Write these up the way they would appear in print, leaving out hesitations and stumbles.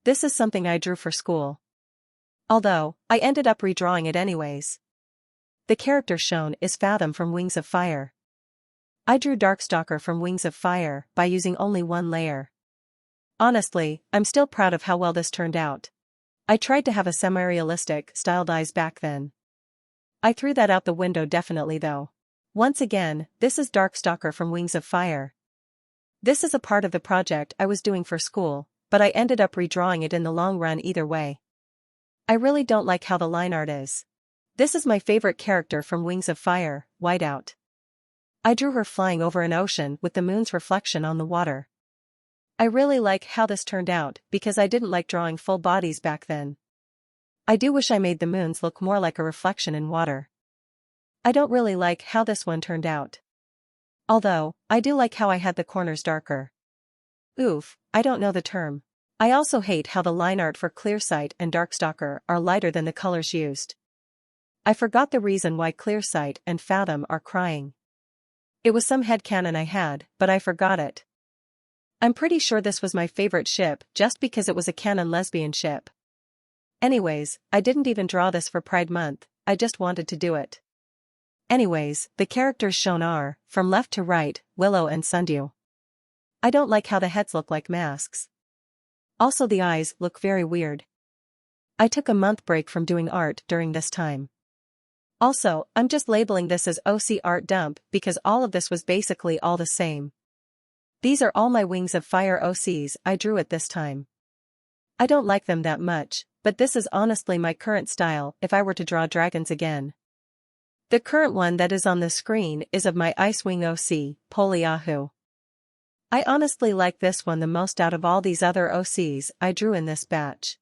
This is something I drew for school. Although, I ended up redrawing it anyways. The character shown is Fathom from Wings of Fire. I drew Darkstalker from Wings of Fire by using only one layer. Honestly, I'm still proud of how well this turned out. I tried to have a semi-realistic styled eyes back then. I threw that out the window definitely though. Once again, this is Darkstalker from Wings of Fire. This is a part of the project I was doing for school, but I ended up redrawing it in the long run either way. I really don't like how the line art is. This is my favorite character from Wings of Fire, Whiteout. I drew her flying over an ocean with the moon's reflection on the water. I really like how this turned out because I didn't like drawing full bodies back then. I do wish I made the moons look more like a reflection in water. I don't really like how this one turned out. Although, I do like how I had the corners darker. Oof, I don't know the term. I also hate how the line art for Clearsight and Darkstalker are lighter than the colors used. I forgot the reason why Clearsight and Fathom are crying. It was some headcanon I had, but I forgot it. I'm pretty sure this was my favorite ship just because it was a canon lesbian ship. Anyways, I didn't even draw this for Pride Month, I just wanted to do it. Anyways, the characters shown are, from left to right, Willow and Sundew. I don't like how the heads look like masks. Also the eyes look very weird. I took a month break from doing art during this time. Also, I'm just labeling this as OC art dump because all of this was basically all the same. These are all my Wings of Fire OCs I drew at this time. I don't like them that much, but this is honestly my current style if I were to draw dragons again. The current one that is on the screen is of my Icewing OC, Poliahu. I honestly like this one the most out of all these other OCs I drew in this batch.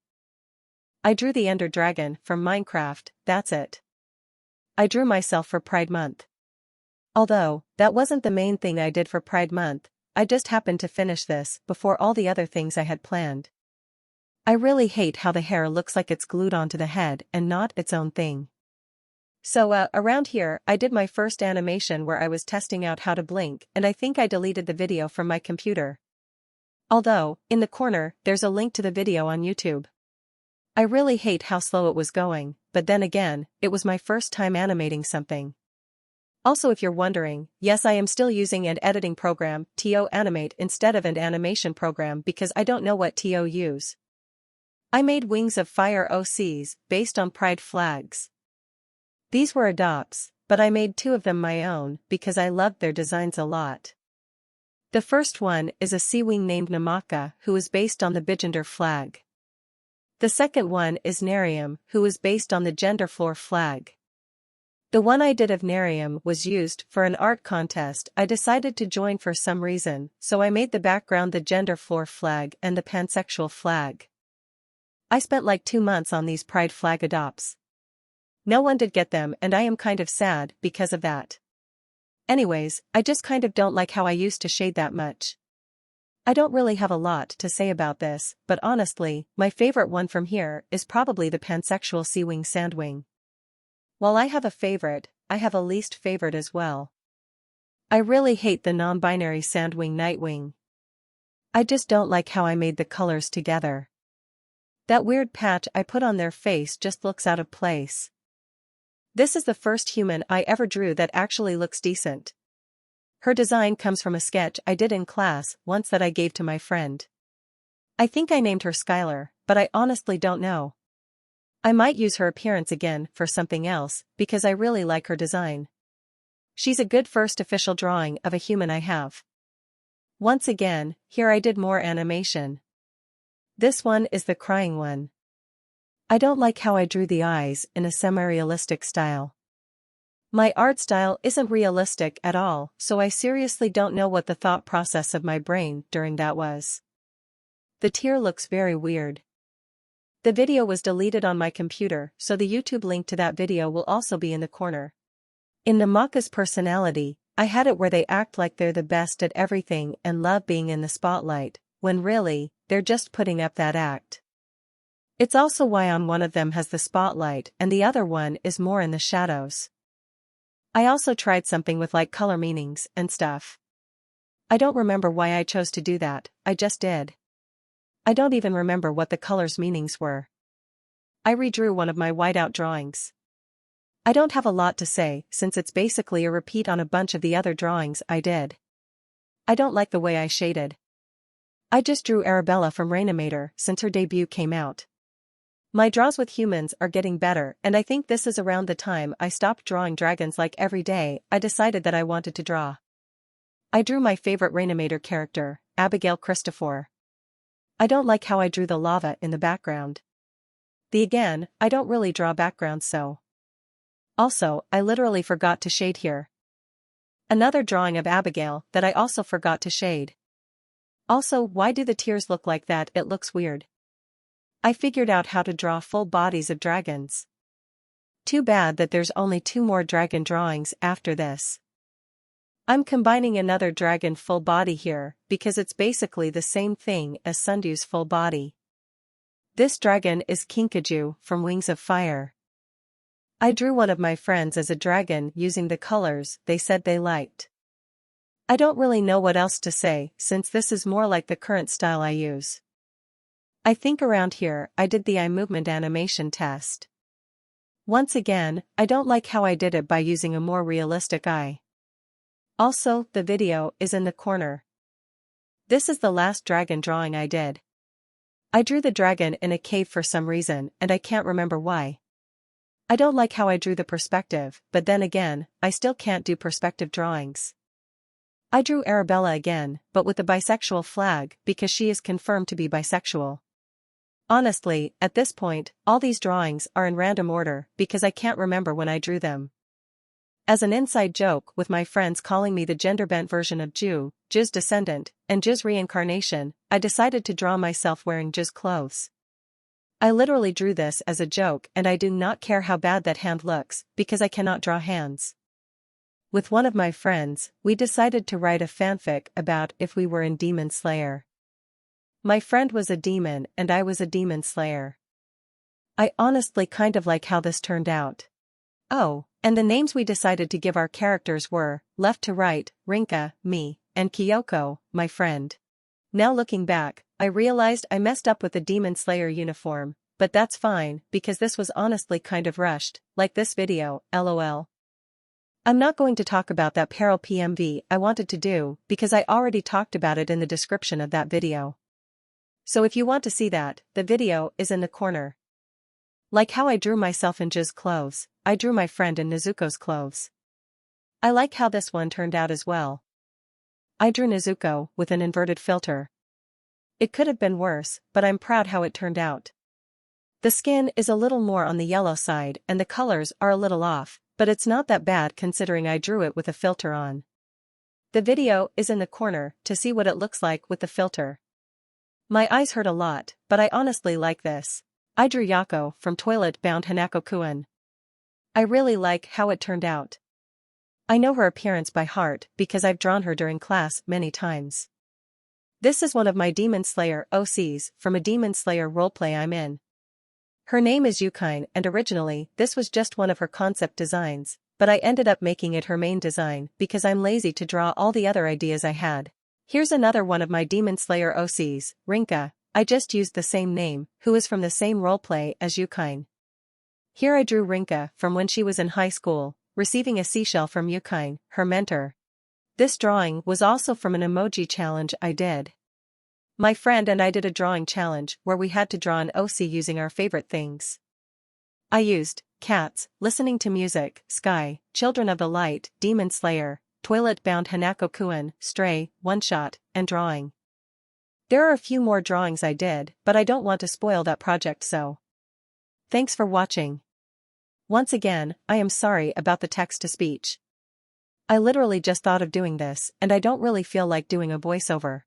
I drew the Ender Dragon from Minecraft, that's it. I drew myself for Pride Month. Although, that wasn't the main thing I did for Pride Month, I just happened to finish this before all the other things I had planned. I really hate how the hair looks like it's glued onto the head and not its own thing. So around here I did my first animation where I was testing out how to blink and I think I deleted the video from my computer. Although, in the corner, there's a link to the video on YouTube. I really hate how slow it was going, but then again, it was my first time animating something. Also if you're wondering, yes I am still using an editing program, TO Animate instead of an animation program because I don't know what TO use. I made Wings of Fire OCs based on pride flags. These were adopts, but I made 2 of them my own because I loved their designs a lot. The first one is a sea wing named Namaka who is based on the Bijender flag. The second one is Nerium who is based on the Genderfloor flag. The one I did of Nerium was used for an art contest I decided to join for some reason, so I made the background the Genderfloor flag and the pansexual flag. I spent like 2 months on these pride flag adopts. No one did get them and I am kind of sad because of that. Anyways, I just kind of don't like how I used to shade that much. I don't really have a lot to say about this, but honestly, my favorite one from here is probably the pansexual Seawing Sandwing. While I have a favorite, I have a least favorite as well. I really hate the non-binary Sandwing Nightwing. I just don't like how I made the colors together. That weird patch I put on their face just looks out of place. This is the first human I ever drew that actually looks decent. Her design comes from a sketch I did in class once that I gave to my friend. I think I named her Skylar, but I honestly don't know. I might use her appearance again for something else because I really like her design. She's a good first official drawing of a human I have. Once again, here I did more animation. This one is the crying one. I don't like how I drew the eyes in a semi-realistic style. My art style isn't realistic at all, so I seriously don't know what the thought process of my brain during that was. The tear looks very weird. The video was deleted on my computer, so the YouTube link to that video will also be in the corner. In Namaka's personality, I had it where they act like they're the best at everything and love being in the spotlight, when really, they're just putting up that act. It's also why on one of them has the spotlight and the other one is more in the shadows. I also tried something with like color meanings and stuff. I don't remember why I chose to do that, I just did. I don't even remember what the colors' meanings were. I redrew one of my whiteout drawings. I don't have a lot to say since it's basically a repeat on a bunch of the other drawings I did. I don't like the way I shaded. I just drew Arabella from Rainimator since her debut came out. My draws with humans are getting better, and I think this is around the time I stopped drawing dragons like every day. I decided that I wanted to draw. I drew my favorite Rainimator character, Abigail Christopher. I don't like how I drew the lava in the background. Again, I don't really draw backgrounds so. Also, I literally forgot to shade here. Another drawing of Abigail that I also forgot to shade. Also, why do the tears look like that? It looks weird. I figured out how to draw full bodies of dragons. Too bad that there's only 2 more dragon drawings after this. I'm combining another dragon full body here because it's basically the same thing as Sundew's full body. This dragon is Kinkajou from Wings of Fire. I drew one of my friends as a dragon using the colors they said they liked. I don't really know what else to say since this is more like the current style I use. I think around here I did the eye movement animation test. Once again, I don't like how I did it by using a more realistic eye. Also, the video is in the corner. This is the last dragon drawing I did. I drew the dragon in a cave for some reason and I can't remember why. I don't like how I drew the perspective, but then again, I still can't do perspective drawings. I drew Arabella again, but with the bisexual flag because she is confirmed to be bisexual. Honestly, at this point, all these drawings are in random order because I can't remember when I drew them. As an inside joke with my friends calling me the gender-bent version of Ju's descendant, and Ju's reincarnation, I decided to draw myself wearing Ju's clothes. I literally drew this as a joke and I do not care how bad that hand looks because I cannot draw hands. With one of my friends, we decided to write a fanfic about if we were in Demon Slayer. My friend was a demon and I was a demon slayer. I honestly kind of like how this turned out. Oh, and the names we decided to give our characters were, left to right, Rinka, me, and Kyoko, my friend. Now looking back, I realized I messed up with the Demon Slayer uniform, but that's fine because this was honestly kind of rushed, like this video, lol. I'm not going to talk about that Peril PMV I wanted to do because I already talked about it in the description of that video. So if you want to see that, the video is in the corner. Like how I drew myself in Ju's clothes, I drew my friend in Nezuko's clothes. I like how this one turned out as well. I drew Nezuko with an inverted filter. It could have been worse, but I'm proud how it turned out. The skin is a little more on the yellow side and the colors are a little off, but it's not that bad considering I drew it with a filter on. The video is in the corner to see what it looks like with the filter. My eyes hurt a lot, but I honestly like this. I drew Yako from Toilet Bound Hanako-kun. I really like how it turned out. I know her appearance by heart because I've drawn her during class many times. This is one of my Demon Slayer OCs from a Demon Slayer roleplay I'm in. Her name is Yukine and originally this was just one of her concept designs, but I ended up making it her main design because I'm lazy to draw all the other ideas I had. Here's another one of my Demon Slayer OCs, Rinka. I just used the same name, who is from the same roleplay as Yukine. Here I drew Rinka from when she was in high school, receiving a seashell from Yukine, her mentor. This drawing was also from an emoji challenge I did. My friend and I did a drawing challenge where we had to draw an OC using our favorite things. I used cats, listening to music, sky, children of the light, Demon Slayer, Toilet Bound Hanako-kun, Stray, One Shot, and drawing. There are a few more drawings I did, but I don't want to spoil that project so. Thanks for watching. Once again, I am sorry about the text-to-speech. I literally just thought of doing this and I don't really feel like doing a voiceover.